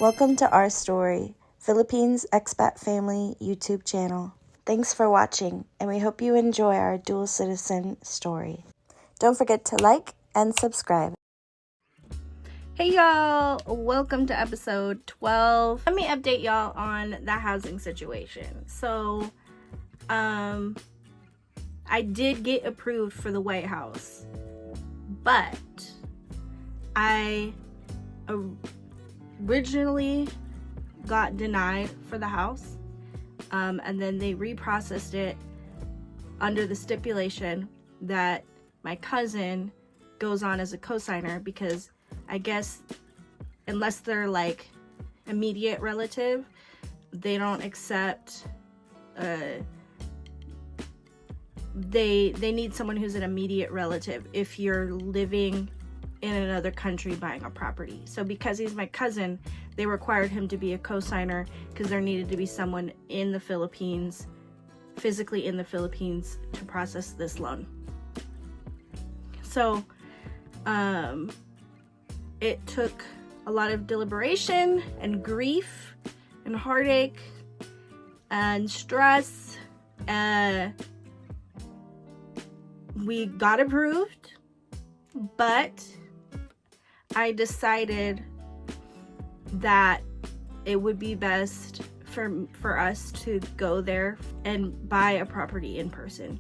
Welcome to Our Story, Philippines Expat Family YouTube channel. Thanks for watching, and we hope you enjoy our dual citizen story. Don't forget to like and subscribe. Hey y'all, welcome to episode 12. Let me update y'all on the housing situation. So, I did get approved for the White House, but I originally got denied for the house, and then they reprocessed it under the stipulation that my cousin goes on as a co-signer because I guess unless they're like immediate relative, they don't accept, they need someone who's an immediate relative if you're living in another country buying a property. So because he's my cousin, they required him to be a co-signer because there needed to be someone in the Philippines, physically in the Philippines, to process this loan. So it took a lot of deliberation and grief and heartache and stress. We got approved, but I decided that it would be best for us to go there and buy a property in person.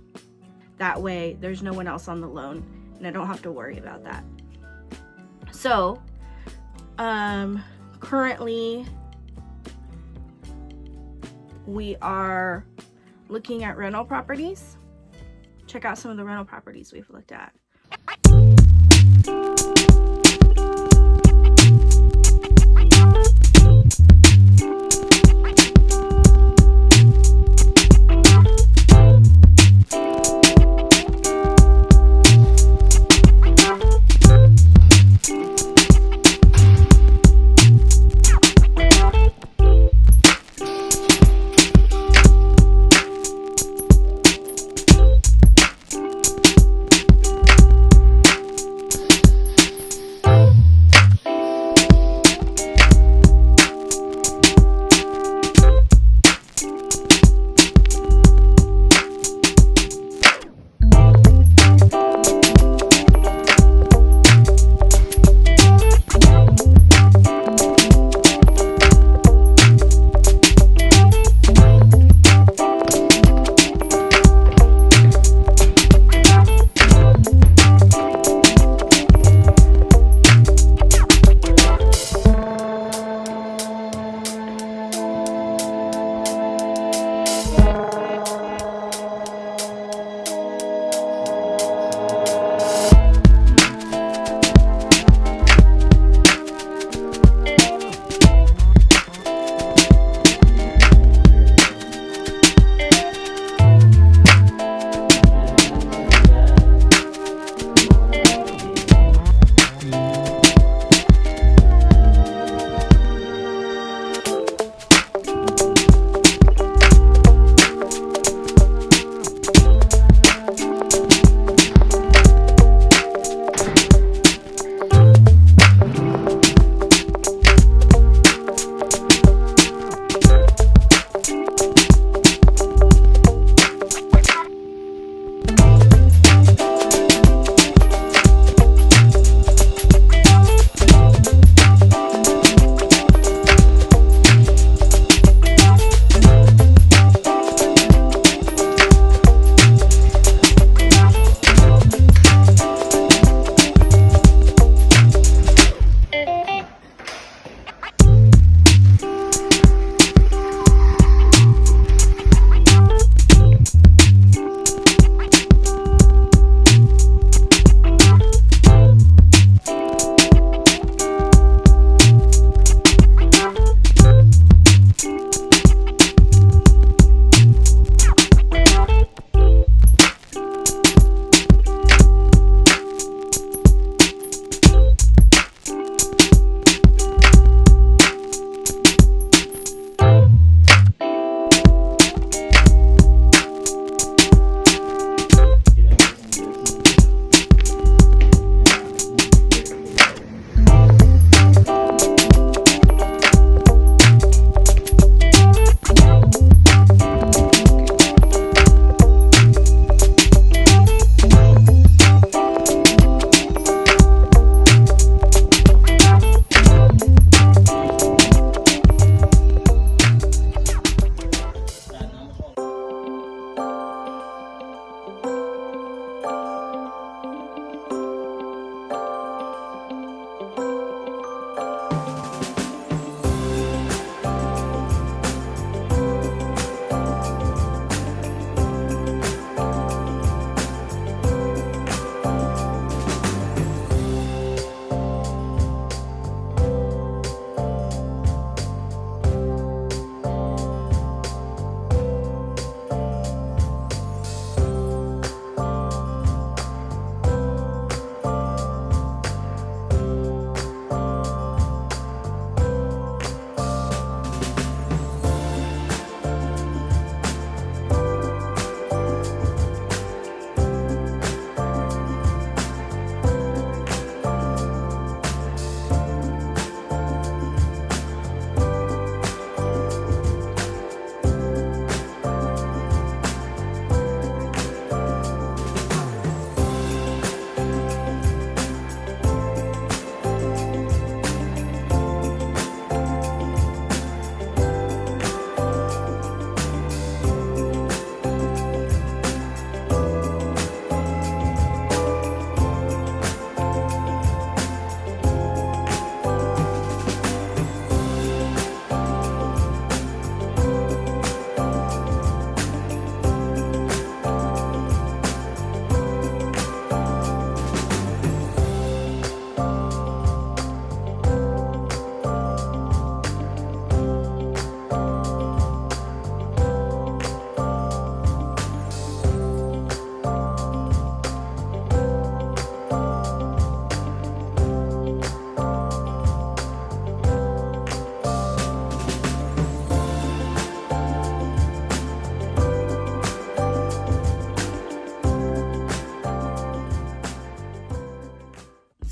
That way there's no one else on the loan and I don't have to worry about that. So currently we are looking at rental properties. Check out some of the rental properties we've looked at.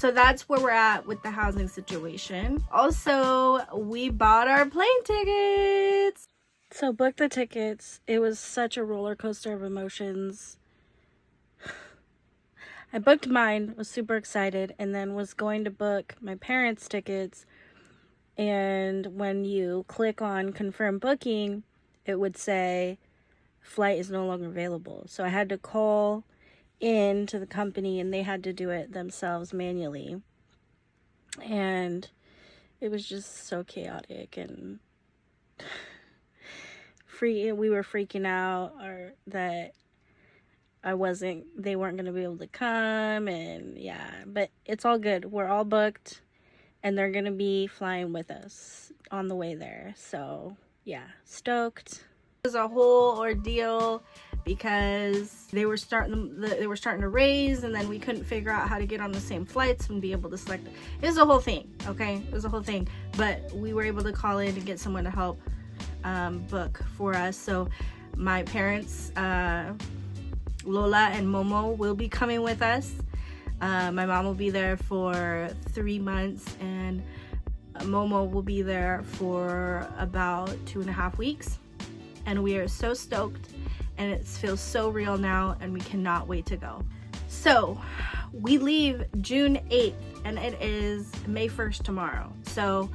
So that's where we're at with the housing situation. Also, we bought our plane tickets. So booked the tickets. It was such a roller coaster of emotions. I booked mine, was super excited, and then was going to book my parents' tickets. And when you click on confirm booking, it would say flight is no longer available. So I had to call in to the company, and they had to do it themselves manually. And it was just so chaotic, and we were freaking out, or that they weren't going to be able to come, and yeah, but it's all good. We're all booked, and they're going to be flying with us on the way there. So yeah, stoked. It was a whole ordeal because they were starting to raise, and then we couldn't figure out how to get on the same flights and be able to select. It was a whole thing, okay? It was a whole thing, but we were able to call in and get someone to help book for us. So my parents, Lola and Momo, will be coming with us. My mom will be there for 3 months, and Momo will be there for about 2.5 weeks. And we are so stoked, and it feels so real now, and we cannot wait to go. So we leave June 8th, and it is May 1st tomorrow. So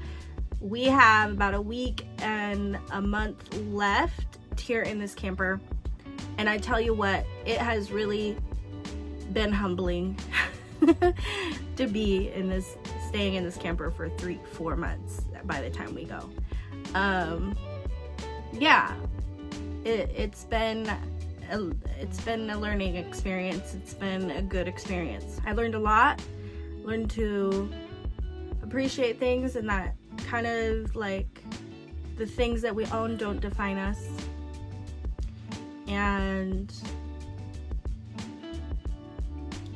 we have about a week and a month left here in this camper. And I tell you what, it has really been humbling to be staying in this camper for 3-4 months by the time we go. Yeah, it's been a learning experience. It's been a good experience. I learned a lot, learned to appreciate things, and that kind of like the things that we own don't define us. And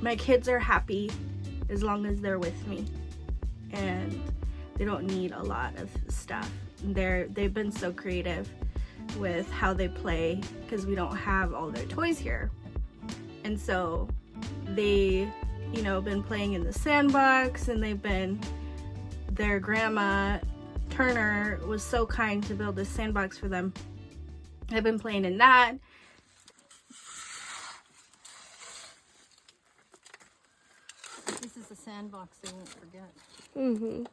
my kids are happy as long as they're with me, and they don't need a lot of stuff. They've been so creative with how they play because we don't have all their toys here, and so they, been playing in the sandbox, and their grandma Turner was so kind to build this sandbox for them. They've been playing in that. This is a sandbox they won't forget. Mm-hmm.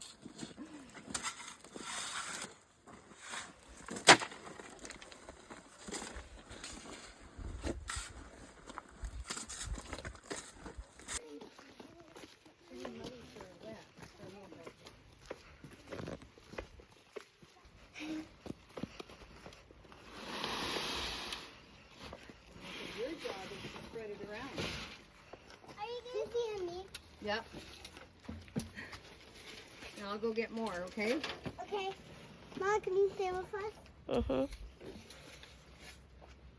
Your job is to spread it around. Are you going to see me? Yep. Now I'll go get more, okay? Okay. Mom, can you stay with us? Mm-hmm.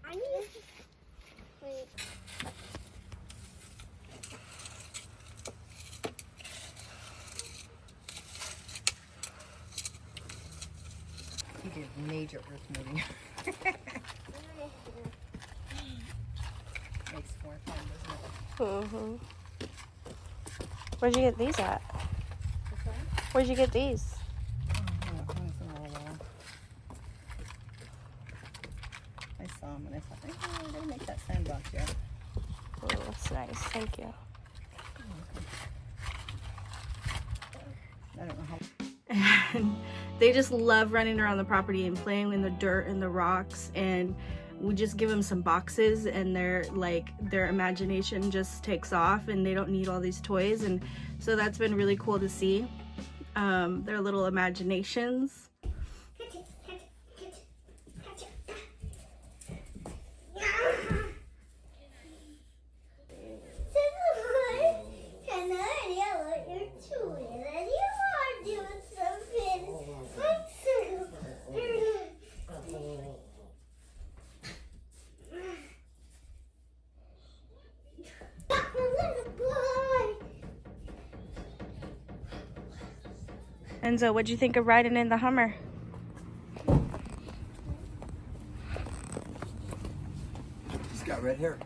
I need to... Wait. You did major earth moving. Makes more fun, doesn't it? Mm-hmm. Where'd you get these at? What's that? Where'd you get these? I saw them and I thought, oh, we're gonna make that sandbox here. Oh, that's nice. Thank you. I don't know how. And they just love running around the property and playing in the dirt and the rocks, and we just give them some boxes, and their imagination just takes off, and they don't need all these toys. And so that's been really cool to see their little imaginations. Enzo, what'd you think of riding in the Hummer? She's got red hair.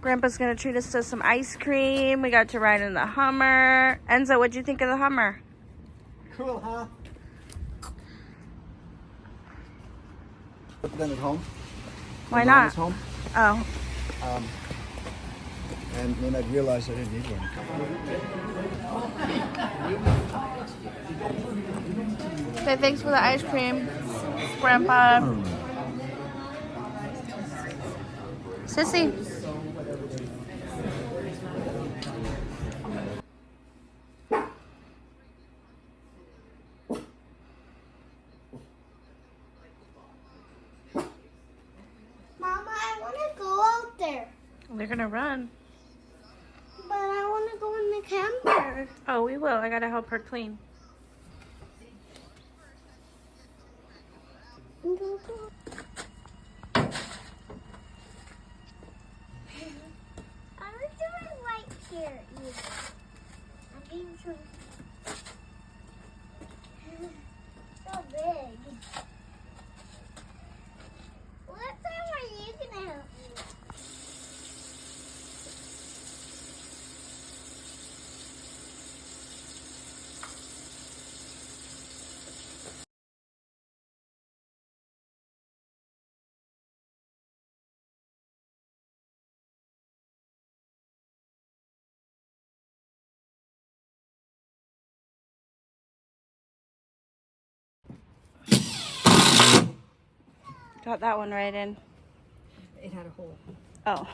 Grandpa's gonna treat us to some ice cream. We got to ride in the Hummer. Enzo, what'd you think of the Hummer? Cool, huh? Put them at home. Why When Mom not? was home. Oh. And then I realized I didn't need one. Say thanks for the ice cream, Grandpa. Sissy. Mama, I want to go out there. They're gonna run. But I want to go in the camper. Oh, we will. I gotta help her clean. I was doing right here. I'm being so big. What time are you gonna help me? Got that one right in. It had a hole. Oh.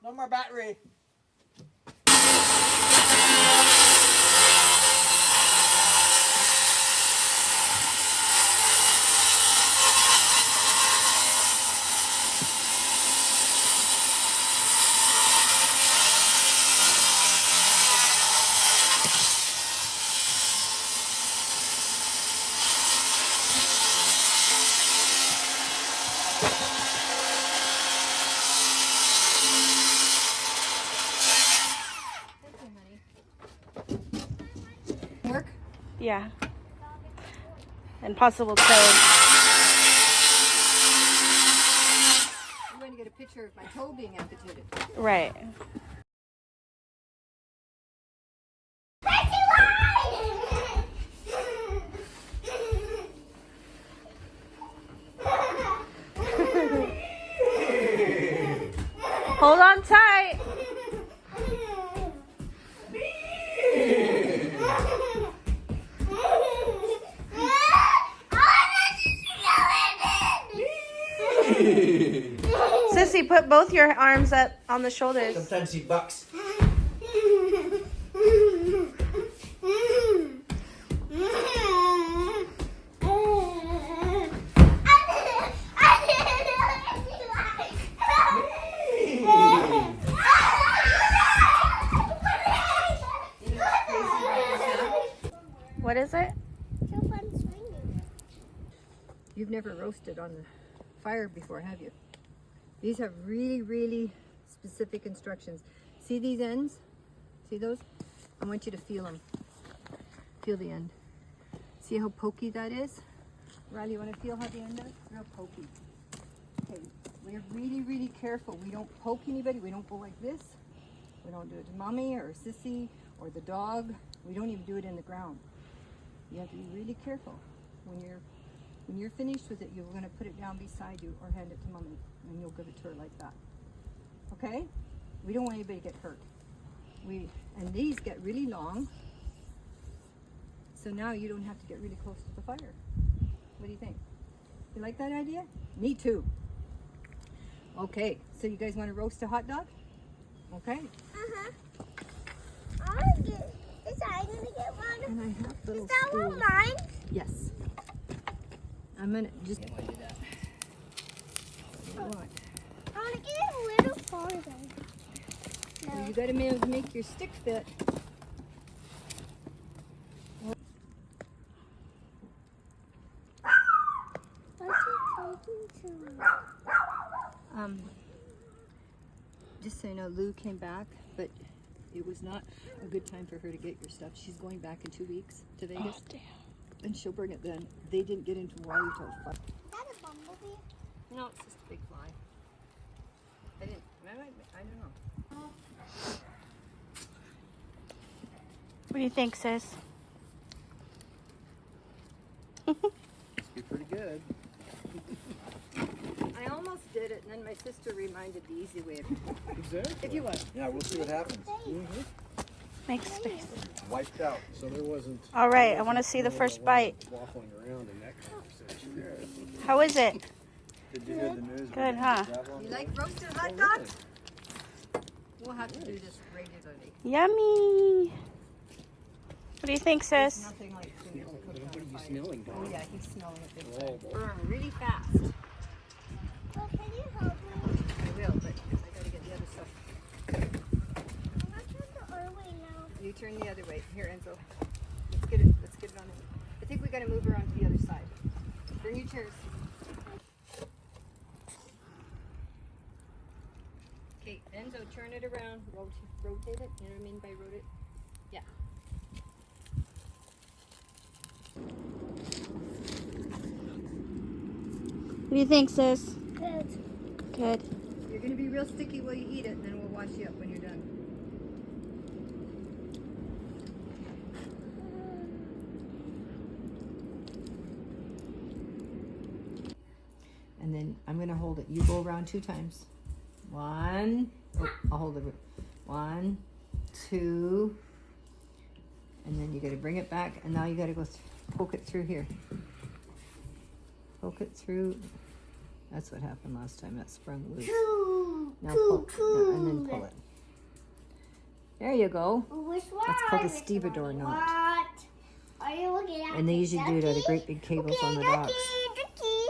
No more battery. Work? Yeah. And possible toad. I'm going to get a picture of my toe being amputated. Right. Hold on tight. Sissy, put both your arms up on the shoulders. Sometimes he bucks. What is it? You've never roasted on the fire before, have you? These have really, really specific instructions. See these ends? See those? I want you to feel them. Feel the end. See how pokey that is? Riley, you want to feel how the end is? Real pokey. Okay, we're really, really careful. We don't poke anybody. We don't go like this. We don't do it to mommy or sissy or the dog. We don't even do it in the ground. You have to be really careful. When you're finished with it, you're going to put it down beside you or hand it to mommy, and you'll give it to her like that. Okay? We don't want anybody to get hurt. And these get really long. So now you don't have to get really close to the fire. What do you think? You like that idea? Me too. Okay, so you guys want to roast a hot dog? Okay. I'm gonna get one. And I have little Is that one stools. mine? Yes. I'm gonna just. What do you want? I want to get a little farther. Well, you gotta make your stick fit. What's it taking to? Just so you know, Lou came back, but it was not a good time for her to get your stuff. She's going back in 2 weeks to Vegas. Oh, damn. And she'll bring it then. They didn't get into Hawaii till 5. Is that a bumblebee? No, it's just a big fly. I don't know. What do you think, sis? Must be pretty good. I almost did it, and then my sister reminded the easy way. Exactly. If you want. Yeah, we'll see what happens. Make space. Wiped out. So there wasn't. All right, I want to see the first bite. Waffling around in that conversation. How is it? Did you hear the news? Good, huh? You like roasted hot dogs? We'll have to do this regularly. Yummy. What do you think, There's sis? nothing like food cooked What on are a you fire. smelling, Oh dog? yeah, he's smelling it big Oh, time. boy. Burn really fast. Well, can you help me? I will, but I gotta get the other stuff. I'm not trying the other way now. You turn the other way. Here, Enzo. Let's get it on. I think we gotta move her onto the other side. Bring your chairs. Okay, Enzo, turn it around. Rotate it. You know what I mean by rotate? Yeah. What do you think, sis? Good. Good. You're gonna be real sticky while you eat it, and then we'll wash you up when you're done. And then I'm gonna hold it. You go around 2 times. 1. Oh, I'll hold it. 1, 2, and then you gotta bring it back, and now you gotta go poke it through here. Poke it through. That's what happened last time. That sprung loose. Now pull, and then pull it. There you go. Which one? That's called a stevedore knot. What? Are you looking at And they me, usually do it out of Ducky? great big cables on the Ducky, docks. Ducky.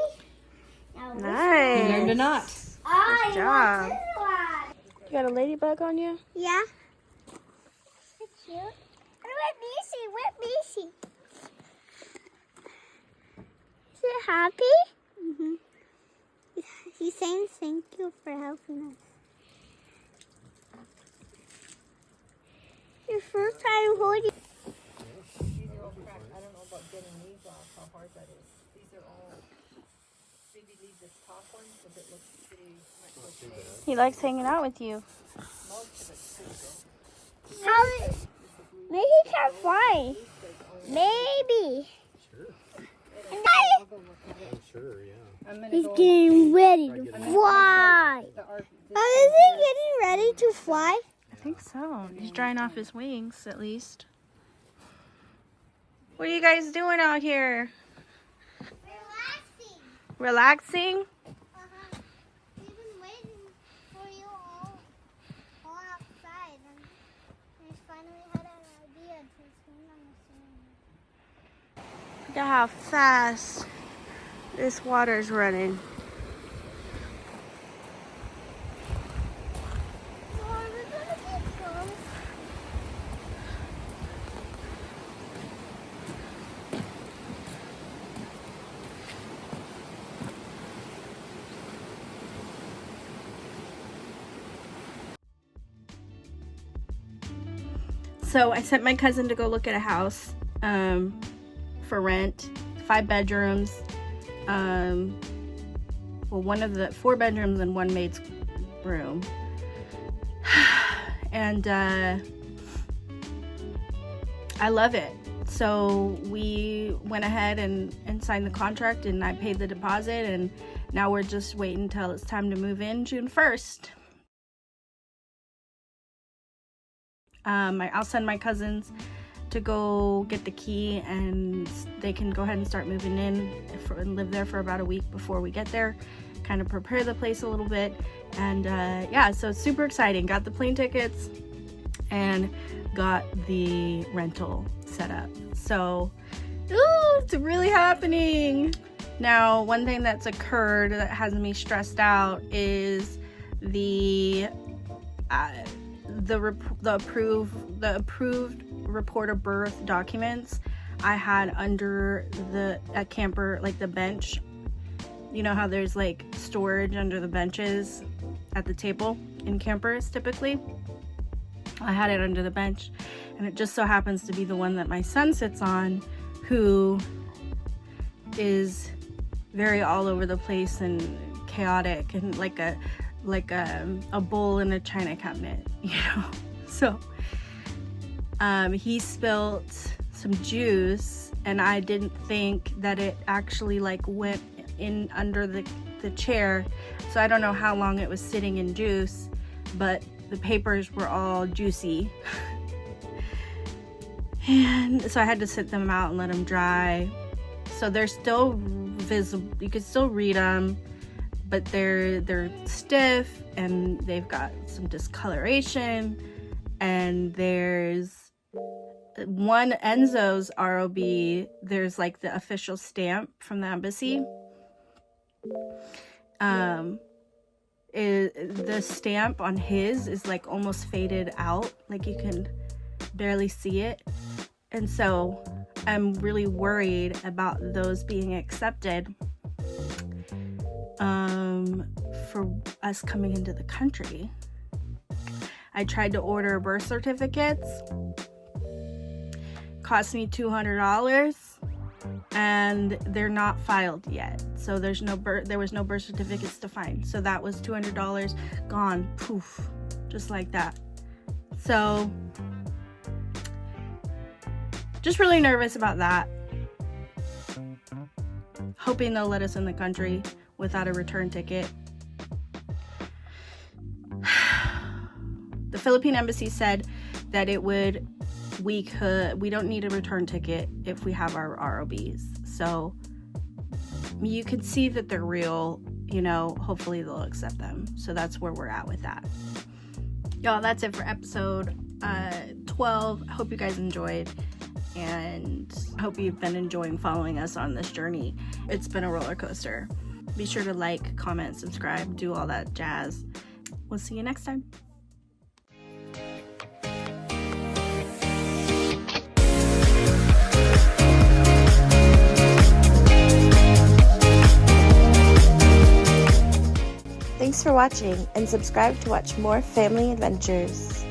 Now, which Nice. You learned a knot. I Good job. want this one. You got a ladybug on you? Yeah. It's cute. Where's Missy? Where's Missy? Is it happy? Mm-hmm. He's saying thank you for helping us. Your first time holding. These are all cracked. I don't know about getting these off, how hard that is. These are all, maybe leave this top one because it looks pretty much okay. He likes hanging out with you. Most of it's good though. How? Maybe he can fly. Maybe. I'll go look at it. I'm sure, yeah. I'm gonna He's go. getting ready to fly. The art, Oh, is he getting ready to fly? I think so. He's drying off his wings, at least. What are you guys doing out here? Relaxing. Relaxing? Uh-huh. We've been waiting for you all outside, and we finally had an idea to swing on the swing. Look at how fast this water's running. Mom, we're gonna get close. So I sent my cousin to go look at a house for rent, 5 bedrooms. Well, one of the 4 bedrooms and 1 maid's room. And I love it. So we went ahead and signed the contract, and I paid the deposit, and now we're just waiting until it's time to move in June 1st. I'll send my cousins to go get the key, and they can go ahead and start moving in and live there for about a week before we get there, kind of prepare the place a little bit. And yeah, so it's super exciting. Got the plane tickets and got the rental set up. So it's really happening. Now, one thing that's occurred that has me stressed out is the approved report of birth documents I had under a camper, like the bench. You know how there's like storage under the benches at the table in campers typically? I had it under the bench, and it just so happens to be the one that my son sits on, who is very all over the place and chaotic and like a bowl in a china cabinet, you know. So he spilt some juice, and I didn't think that it actually like went in under the chair, so I don't know how long it was sitting in juice, but the papers were all juicy. And so I had to sit them out and let them dry. So they're still visible, you can still read them, but they're stiff, and they've got some discoloration. And there's one Enzo's ROB, there's like the official stamp from the embassy. The stamp on his is like almost faded out, like you can barely see it. And so I'm really worried about those being accepted for us coming into the country. I tried to order birth certificates, cost me $200, and they're not filed yet. So there was no birth certificates to find. So that was $200 gone, poof, just like that. So just really nervous about that. Hoping they'll let us in the country without a return ticket. The Philippine embassy said that we don't need a return ticket if we have our ROBs. So you can see that they're real, you know, hopefully they'll accept them. So that's where we're at with that. Y'all, that's it for episode 12. I hope you guys enjoyed, and I hope you've been enjoying following us on this journey. It's been a roller coaster. Be sure to like, comment, subscribe, do all that jazz. We'll see you next time. Thanks for watching, and subscribe to watch more family adventures.